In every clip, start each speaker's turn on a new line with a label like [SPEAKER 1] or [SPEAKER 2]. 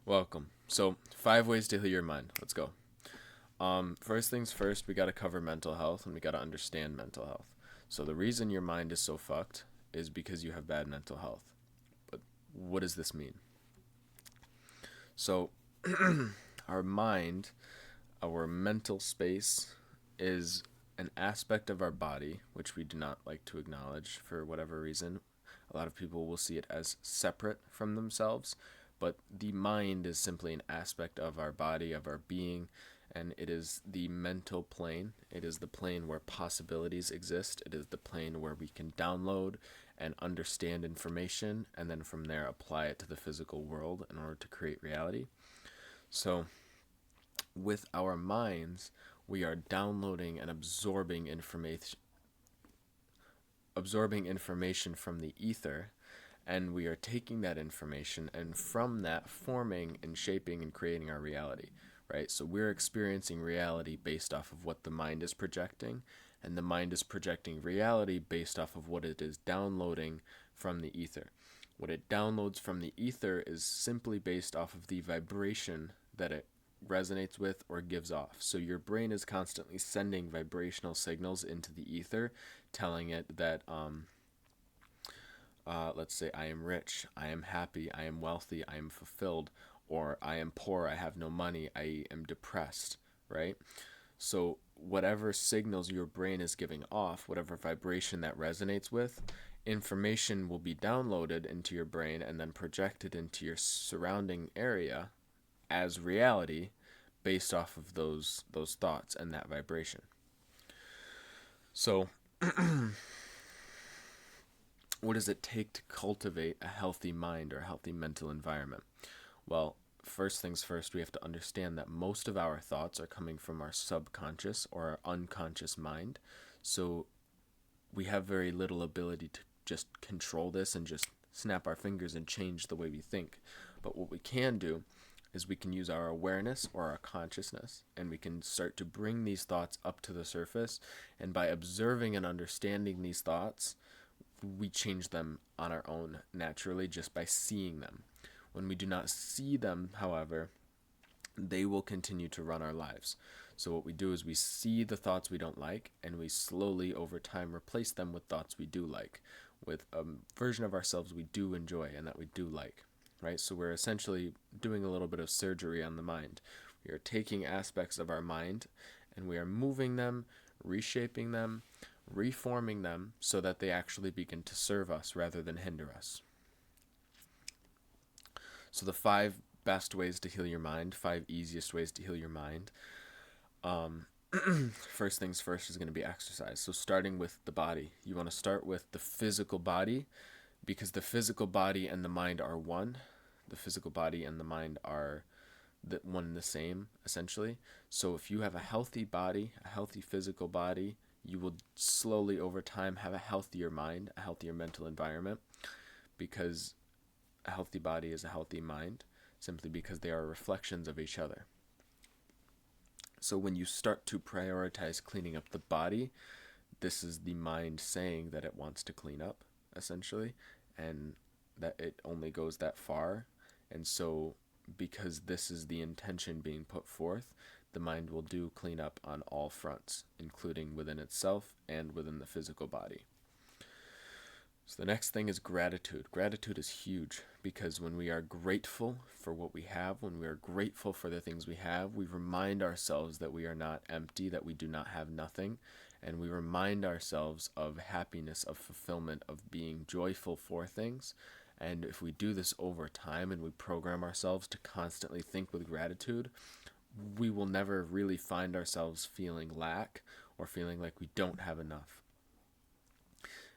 [SPEAKER 1] Welcome. So, 5 ways to heal your mind. Let's go. First things first, we got to cover mental health and we got to understand mental health. So, the reason your mind is so fucked is because you have bad mental health. But what does this mean? So, our mind, our mental space, is an aspect of our body which we do not like to acknowledge for whatever reason. A lot of people will see it as separate from themselves, but the mind is simply an aspect of our body, of our being, and it is the mental plane. It is the plane where possibilities exist. It is the plane where we can download and understand information and then from there apply it to the physical world in order to create reality. So, with our minds, we are downloading and absorbing information from the ether, and we are taking that information and from that forming and shaping and creating our reality, right? So we're experiencing reality based off of what the mind is projecting, and the mind is projecting reality based off of what it is downloading from the ether. What it downloads from the ether is simply based off of the vibration that it resonates with or gives off. So your brain is constantly sending vibrational signals into the ether, telling it that, let's say, I am rich, I am happy, I am wealthy, I am fulfilled, or I am poor, I have no money, I am depressed, right? So whatever signals your brain is giving off, whatever vibration that resonates with, information will be downloaded into your brain and then projected into your surrounding area as reality based off of those thoughts and that vibration. So, what does it take to cultivate a healthy mind or a healthy mental environment? Well, first things first, we have to understand that most of our thoughts are coming from our subconscious or our unconscious mind. So, we have very little ability to just control this and just snap our fingers and change the way we think. But what we can do is we can use our awareness or our consciousness, and we can start to bring these thoughts up to the surface. And by observing and understanding these thoughts, we change them on our own naturally just by seeing them. When we do not see them, however, they will continue to run our lives. So what we do is we see the thoughts we don't like, and we slowly over time replace them with thoughts we do like, with a version of ourselves we do enjoy and that we do like, right? So we're essentially doing a little bit of surgery on the mind. We are taking aspects of our mind and we are moving them, reshaping them, reforming them so that they actually begin to serve us rather than hinder us. So the 5 best ways to heal your mind, 5 easiest ways to heal your mind. Um, First things first is going to be exercise. So starting with the body, you want to start with the physical body because the physical body and the mind are one. The physical body and the mind are the one and the same, essentially. So if you have a healthy body, a healthy physical body, you will slowly over time have a healthier mind, a healthier mental environment, because a healthy body is a healthy mind, simply because they are reflections of each other. So when you start to prioritize cleaning up the body, this is the mind saying that it wants to clean up, essentially, and that it only goes that far. And so, because this is the intention being put forth, the mind will do clean up on all fronts, including within itself and within the physical body. So the next thing is gratitude. Gratitude is huge because when we are grateful for what we have, when we are grateful for the things we have, we remind ourselves that we are not empty, that we do not have nothing, and we remind ourselves of happiness, of fulfillment, of being joyful for things. And if we do this over time and we program ourselves to constantly think with gratitude, we will never really find ourselves feeling lack or feeling like we don't have enough.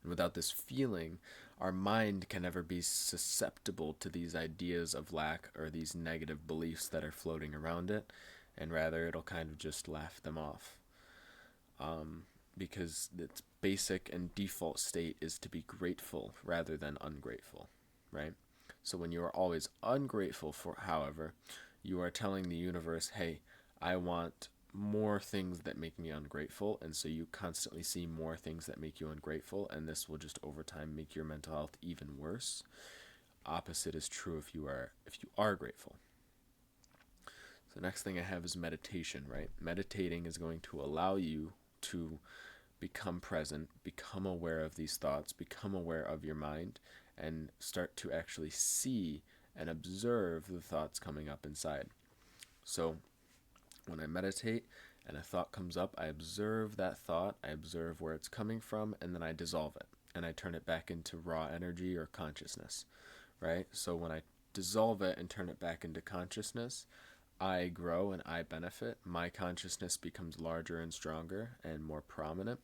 [SPEAKER 1] And without this feeling, our mind can never be susceptible to these ideas of lack or these negative beliefs that are floating around it, and rather it'll kind of just laugh them off. Because its basic and default state is to be grateful rather than ungrateful, right? So when you are always ungrateful for, however, you are telling the universe, hey, I want more things that make me ungrateful, and so you constantly see more things that make you ungrateful, and this will just over time make your mental health even worse. Opposite is true if you are grateful. So the next thing I have is meditation, right? Meditating is going to allow you to become present, become aware of these thoughts, become aware of your mind, and start to actually see and observe the thoughts coming up inside. So when I meditate and a thought comes up, I observe that thought, I observe where it's coming from, and then I dissolve it. And I turn it back into raw energy or consciousness, right? So when I dissolve it and turn it back into consciousness, I grow and I benefit. My consciousness becomes larger and stronger and more prominent,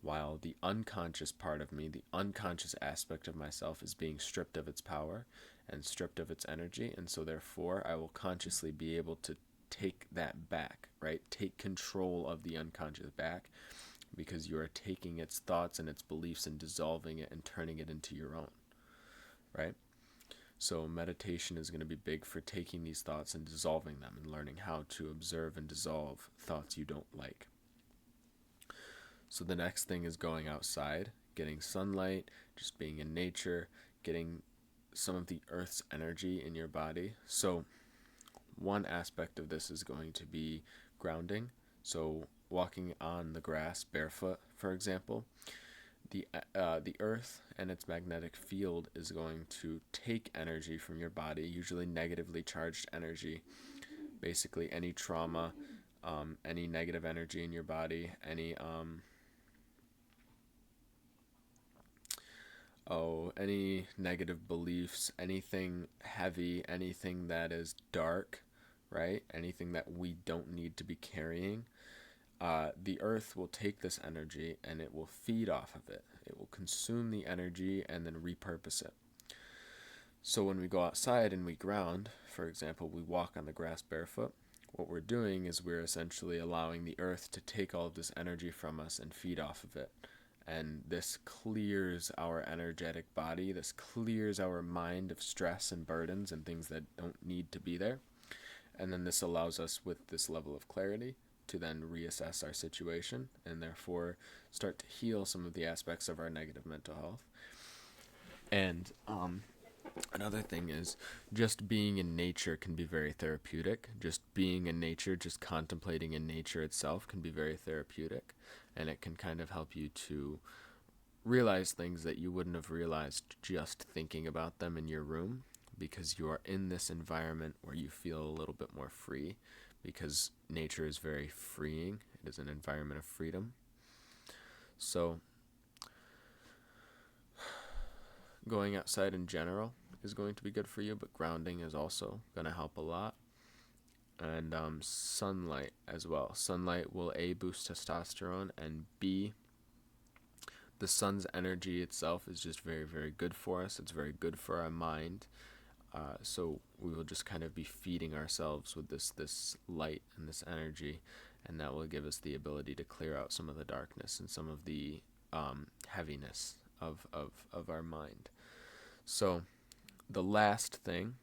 [SPEAKER 1] while the unconscious part of me, the unconscious aspect of myself, is being stripped of its power and stripped of its energy. And so therefore I will consciously be able to take that back, right? Take control of the unconscious back, because you are taking its thoughts and its beliefs and dissolving it and turning it into your own, right? So meditation is going to be big for taking these thoughts and dissolving them and learning how to observe and dissolve thoughts you don't like. So the next thing is going outside, getting sunlight, just being in nature, getting some of the earth's energy in your body. So one aspect of this is going to be grounding. So walking on the grass barefoot, for example, the earth and its magnetic field is going to take energy from your body, usually negatively charged energy, basically any trauma, any negative energy in your body, any negative beliefs, anything heavy, anything that is dark, right? Anything that we don't need to be carrying. The earth will take this energy and it will feed off of it. It will consume the energy and then repurpose it. So when we go outside and we ground, for example, we walk on the grass barefoot, what we're doing is we're essentially allowing the earth to take all of this energy from us and feed off of it. And this clears our energetic body. This clears our mind of stress and burdens and things that don't need to be there. And then this allows us, with this level of clarity, to then reassess our situation and therefore start to heal some of the aspects of our negative mental health. And another thing is, just being in nature can be very therapeutic. Just being in nature, just contemplating in nature itself can be very therapeutic. And it can kind of help you to realize things that you wouldn't have realized just thinking about them in your room, because you are in this environment where you feel a little bit more free, because nature is very freeing. It is an environment of freedom. So going outside in general is going to be good for you, but grounding is also going to help a lot. And sunlight as well. Sunlight will A, boost testosterone, and B, the sun's energy itself is just very, very good for us. It's very good for our mind. So we will just kind of be feeding ourselves with this light and this energy, and that will give us the ability to clear out some of the darkness and some of the heaviness of our mind. So the last thing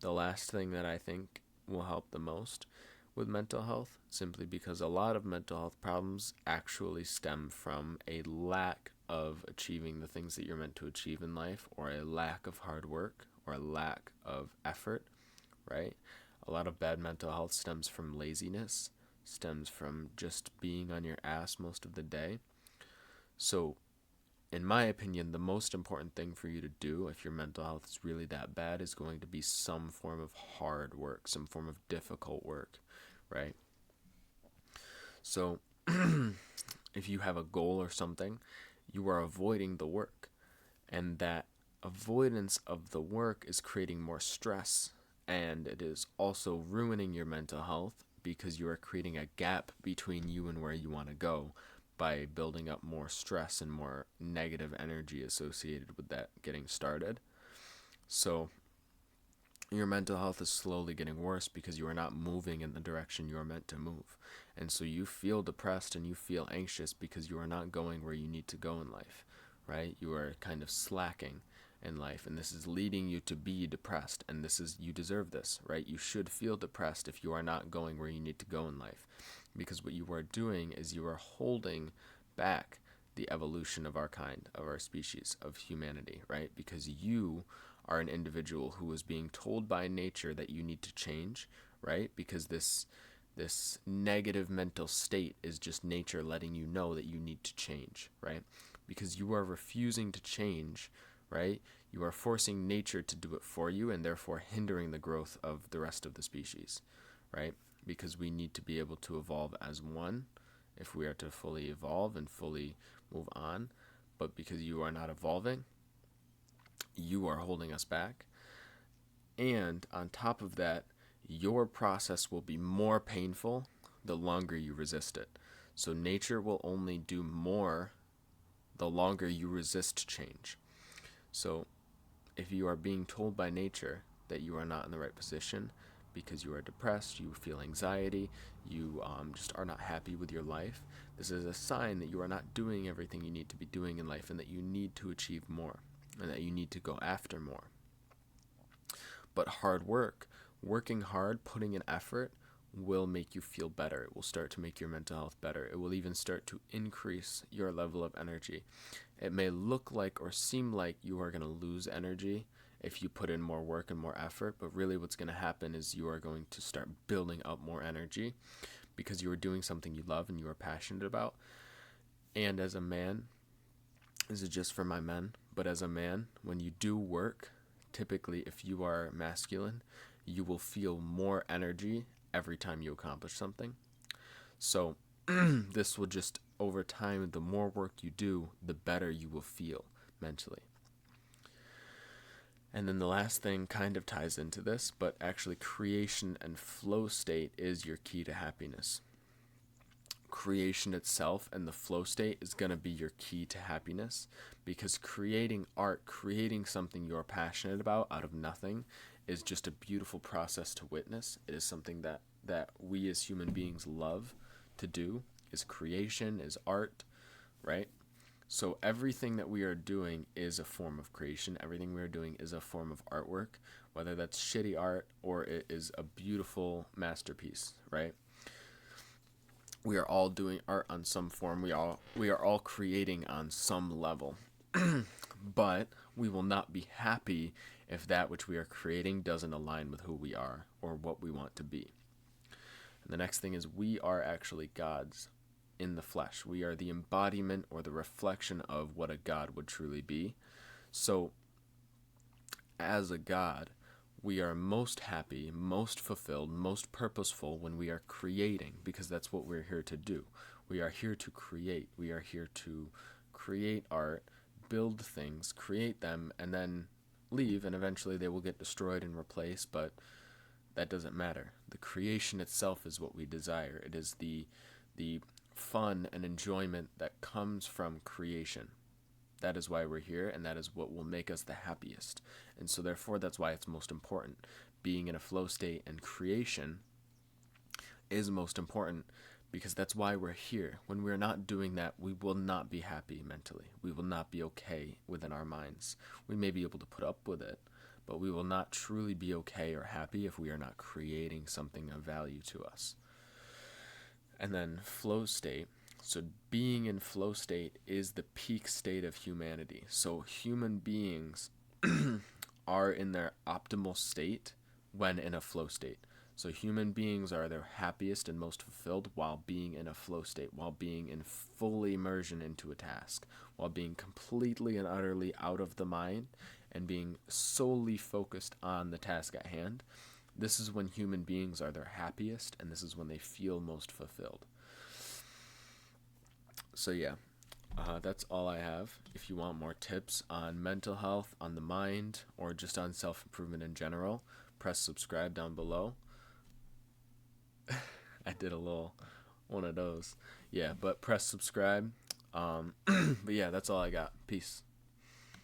[SPEAKER 1] that I think will help the most with mental health, simply because a lot of mental health problems actually stem from a lack of achieving the things that you're meant to achieve in life, or a lack of hard work, or a lack of effort, right? A lot of bad mental health stems from laziness, stems from just being on your ass most of the day. So, in my opinion, the most important thing for you to do if your mental health is really that bad is going to be some form of hard work, some form of difficult work, right? So, if you have a goal or something, you are avoiding the work, and that avoidance of the work is creating more stress, and it is also ruining your mental health, because you are creating a gap between you and where you want to go by building up more stress and more negative energy associated with that getting started. So your mental health is slowly getting worse because you are not moving in the direction you are meant to move. And so you feel depressed and you feel anxious because you are not going where you need to go in life, right? You are kind of slacking in life, and this is leading you to be depressed, and you deserve this, right? You should feel depressed if you are not going where you need to go in life, because what you are doing is you are holding back the evolution of our kind, of our species, of humanity, right? Because you are an individual who is being told by nature that you need to change, right? Because this negative mental state is just nature letting you know that you need to change, right? Because you are refusing to change, right? You are forcing nature to do it for you and therefore hindering the growth of the rest of the species, right? Because we need to be able to evolve as one if we are to fully evolve and fully move on. But because you are not evolving, you are holding us back. And on top of that, your process will be more painful the longer you resist it. So nature will only do more the longer you resist change. So if you are being told by nature that you are not in the right position because you are depressed, you feel anxiety, you just are not happy with your life, this is a sign that you are not doing everything you need to be doing in life and that you need to achieve more and that you need to go after more. But hard work, working hard, putting in effort, will make you feel better. It will start to make your mental health better. It will even start to increase your level of energy. It may look like or seem like you are going to lose energy if you put in more work and more effort, but really what's going to happen is you are going to start building up more energy because you are doing something you love and you are passionate about. And as a man, this is just for my men, but as a man, when you do work, typically if you are masculine, you will feel more energy every time you accomplish something. So this will just, over time, the more work you do, the better you will feel mentally. And then the last thing kind of ties into this, but actually creation and flow state is your key to happiness. Creation itself and the flow state is going to be your key to happiness, because creating art, creating something you're passionate about out of nothing, is just a beautiful process to witness. It is something that we as human beings love to do, is creation, is art, right? So everything that we are doing is a form of creation. Everything we are doing is a form of artwork, whether that's shitty art or it is a beautiful masterpiece, right? We are all doing art on some form. We are all creating on some level. But we will not be happy if that which we are creating doesn't align with who we are or what we want to be. And the next thing is, we are actually gods in the flesh. We are the embodiment or the reflection of what a god would truly be. So as a god, we are most happy, most fulfilled, most purposeful when we are creating, because that's what we're here to do. We are here to create. We are here to create art, build things, create them, and then leave, and eventually they will get destroyed and replaced, but that doesn't matter. The creation itself is what we desire. It is the fun and enjoyment that comes from creation. That is why we're here, and that is what will make us the happiest. And so therefore, that's why it's most important. Being in a flow state and creation is most important, because that's why we're here. When we're not doing that, we will not be happy mentally. We will not be okay within our minds. We may be able to put up with it, but we will not truly be okay or happy if we are not creating something of value to us. And then flow state. So being in flow state is the peak state of humanity. So human beings are in their optimal state when in a flow state. So human beings are their happiest and most fulfilled while being in a flow state, while being in full immersion into a task, while being completely and utterly out of the mind and being solely focused on the task at hand. This is when human beings are their happiest, and this is when they feel most fulfilled. So yeah, that's all I have. If you want more tips on mental health, on the mind, or just on self-improvement in general, press subscribe down below. I did a little one of those. Yeah, but press subscribe. But yeah, that's all I got. Peace.